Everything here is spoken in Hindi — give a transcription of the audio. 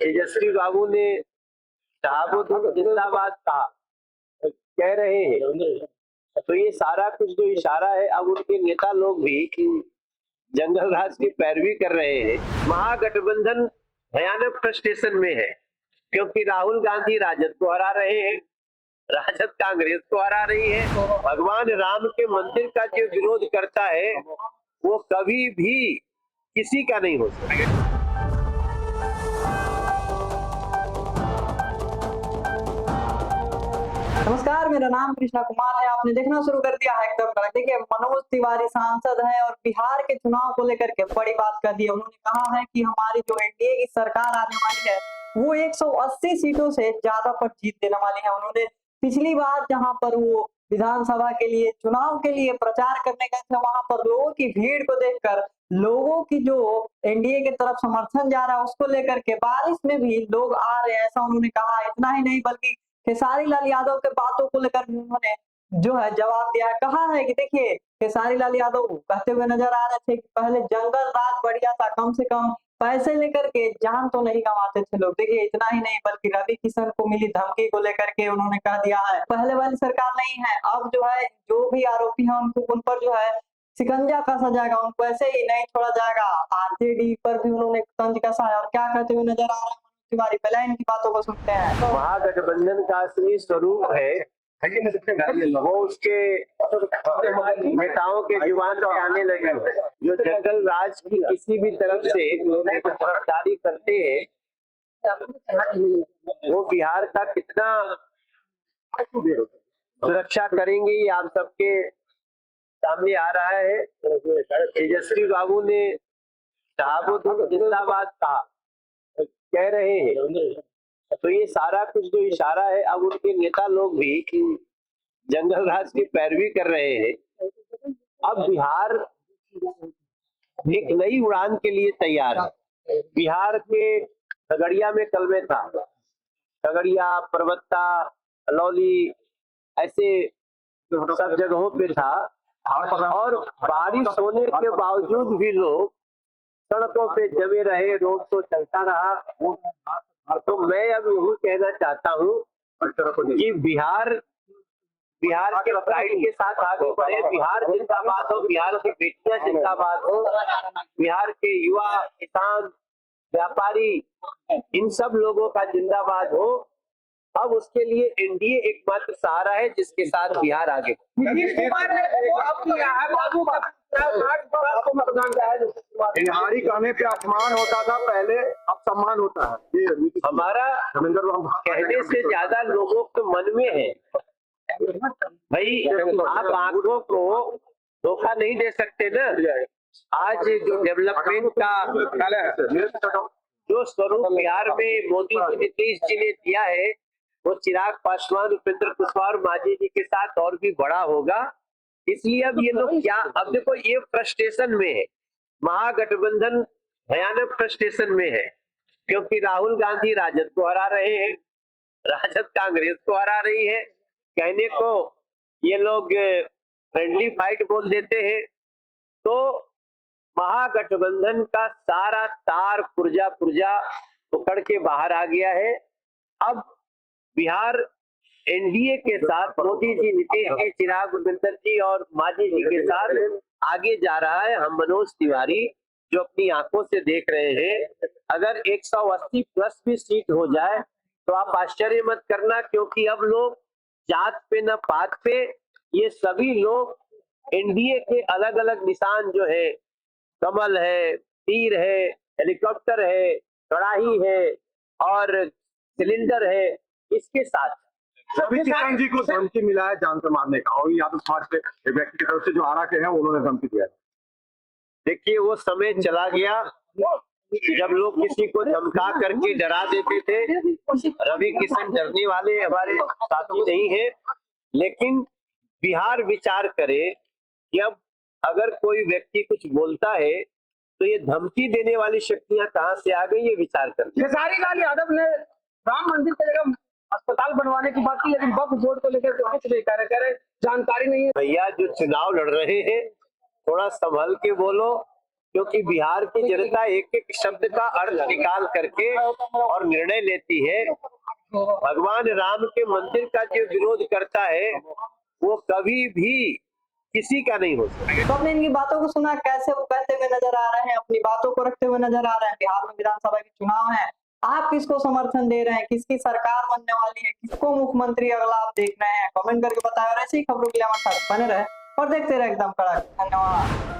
तेजस्वी बाबू ने शहाबुद्दीन जिंदाबाद कहा कह रहे हैं, तो ये सारा कुछ जो इशारा है, अब उनके नेता लोग भी जंगल राज की पैरवी कर रहे हैं। महागठबंधन भयानक फ्रस्ट्रेशन में है, क्योंकि राहुल गांधी राजद को हरा रहे हैं, राजद कांग्रेस को हरा रही है। भगवान राम के मंदिर का जो विरोध करता है वो कभी भी किसी का नहीं हो सकता। नमस्कार, मेरा नाम कृष्णा कुमार है। आपने देखना शुरू कर दिया है एकदम कड़क। देखिए, मनोज तिवारी सांसद हैं और बिहार के चुनाव को लेकर के बड़ी बात कर दी है। उन्होंने कहा है कि हमारी जो एनडीए की सरकार आने वाली है वो 180 सीटों से ज्यादा पर जीत देने वाली है। उन्होंने पिछली बार जहां पर वो विधानसभा के लिए चुनाव के लिए प्रचार करने गए थे, वहां पर लोगों की भीड़ को देखकर लोगों की जो एनडीए की तरफ समर्थन जा रहा है उसको लेकर के बारिश में भी लोग आ रहे हैं, ऐसा उन्होंने कहा। इतना ही नहीं बल्कि खेसारी लाल यादव के बातों को लेकर भी उन्होंने जो है जवाब दिया। कहा है कि देखिए, खेसारी लाल यादव कहते हुए नजर आ रहे थे कि पहले जंगल राज बढ़िया था, कम से कम पैसे लेकर के जान तो नहीं गंवाते थे लोग। देखिए, इतना ही नहीं बल्कि रवि किशन को मिली धमकी को लेकर के उन्होंने कह दिया है पहले वाली सरकार नहीं है, अब जो है जो भी आरोपी है उनको उन पर जो है शिकंजा कसा जाएगा, उनको ऐसे ही नहीं छोड़ा जाएगा। आरजेडी पर भी उन्होंने तंज कसा है और क्या कहते हुए नजर आ रहे हैं तिवारी। पहले इनकी बातों को सुनते हैं। महागठबंधन का असली स्वरूप है वो उसके नेताओं के जुबान पे आने लगे, जो जंगल राज की किसी भी तरफ से जारी करते हैं। वो बिहार का कितना सुरक्षा करेंगे ये आप सबके सामने आ रहा है। तेजस्वी बाबू ने शहाबुद्दीन जिंदाबाद कहा कह रहे हैं, तो ये सारा कुछ जो इशारा है, अब उनके नेता लोग भी जंगल राज की पैरवी कर रहे हैं। अब बिहार एक नई उड़ान के लिए तैयार है। बिहार के खगड़िया में कल में था, खगड़िया, परबत्ता, अलौली, ऐसे सब जगहों पे था, और बारिश होने के बावजूद भी लोग सड़कों पे जमे रहे, रोड तो चलता रहा। तो मैं अब यही कहना चाहता हूँ कि बिहार के प्राइड के साथ आगे बढ़े। बिहार जिंदाबाद हो, बिहार की बेटियां जिंदाबाद हो, बिहार के युवा, किसान, व्यापारी, इन सब लोगों का जिंदाबाद हो। अब उसके लिए एनडीए एकमात्र सहारा है जिसके साथ बिहार आगे। बिहारी कहने पे अपमान होता था पहले, अब सम्मान होता है। ये हमारा कहने से ज्यादा लोगों के मन में है। भाई, आप आंखों को धोखा नहीं दे सकते ना। आज जो डेवलपमेंट का जो स्वरूप बिहार में मोदी जी, नीतीश जी ने दिया है, वो चिराग पासवान, उपेंद्र कुशवाहा और मांझी जी के साथ और भी बड़ा होगा। इसलिए अब ये लोग क्या, अब देखो ये फ्रस्ट्रेशन में है, महागठबंधन भयानक फ्रस्ट्रेशन में है, क्योंकि राहुल गांधी राजद को हरा रहे हैं, राजद कांग्रेस को हरा रही है। कहने को ये लोग फ्रेंडली फाइट बोल देते हैं। तो महागठबंधन का सारा तार पुर्जा उखड़ के बाहर आ गया है। अब बिहार एनडीए के साथ मोदी जी, नीतीश जी, चिराग, उपेंद्र जी और मांझी जी के साथ आगे जा रहा है। हम मनोज तिवारी जो अपनी आंखों से देख रहे हैं, अगर 180 प्लस भी सीट हो जाए तो आप आश्चर्य मत करना, क्योंकि अब लोग जात पे न पात पे, ये सभी लोग एनडीए के अलग अलग निशान जो है, कमल है, तीर है, हेलीकॉप्टर है, कड़ाही है और सिलेंडर है, इसके साथ रवि किशन जी को धमकी मिला है जान से मारने का, और यादव समाज के व्यक्ति की तरफ से जो आरा के हैं उन्होंने धमकी दिया है। देखिए, वो समय चला गया जब लोग किसी को धमका करके डरा देते थे। रवि किशन डरने वाले हमारे साथी नहीं है, लेकिन बिहार विचार करे कि अब अगर कोई व्यक्ति कुछ बोलता है तो ये धमकी देने वाली शक्तियां कहां से आ गई, ये विचार करते। खेसारी लाल यादव ने राम मंदिर की जगह अस्पताल बनवाने की बात की, लेकिन वक्फ बोर्ड को लेकर कुछ नहीं कह रहे, जानकारी नहीं है। भैया, जो चुनाव लड़ रहे हैं थोड़ा संभल के बोलो, क्योंकि बिहार की जनता एक एक शब्द का अर्थ निकाल करके और निर्णय लेती है। भगवान राम के मंदिर का जो विरोध करता है वो कभी भी किसी का नहीं हो सकता। तो आपने इनकी बातों को सुना, कैसे वो कहते हुए नजर आ रहे हैं, अपनी बातों को रखते हुए नजर आ रहे हैं। बिहार में विधानसभा के चुनाव है, आप किसको समर्थन दे रहे हैं, किसकी सरकार बनने वाली है, किसको मुख्यमंत्री अगला आप देख रहे हैं, कमेंट करके बताएं। और ऐसी ही खबरों के लिए हमारे साथ बने रहे और देखते रहे एकदम कड़क। धन्यवाद।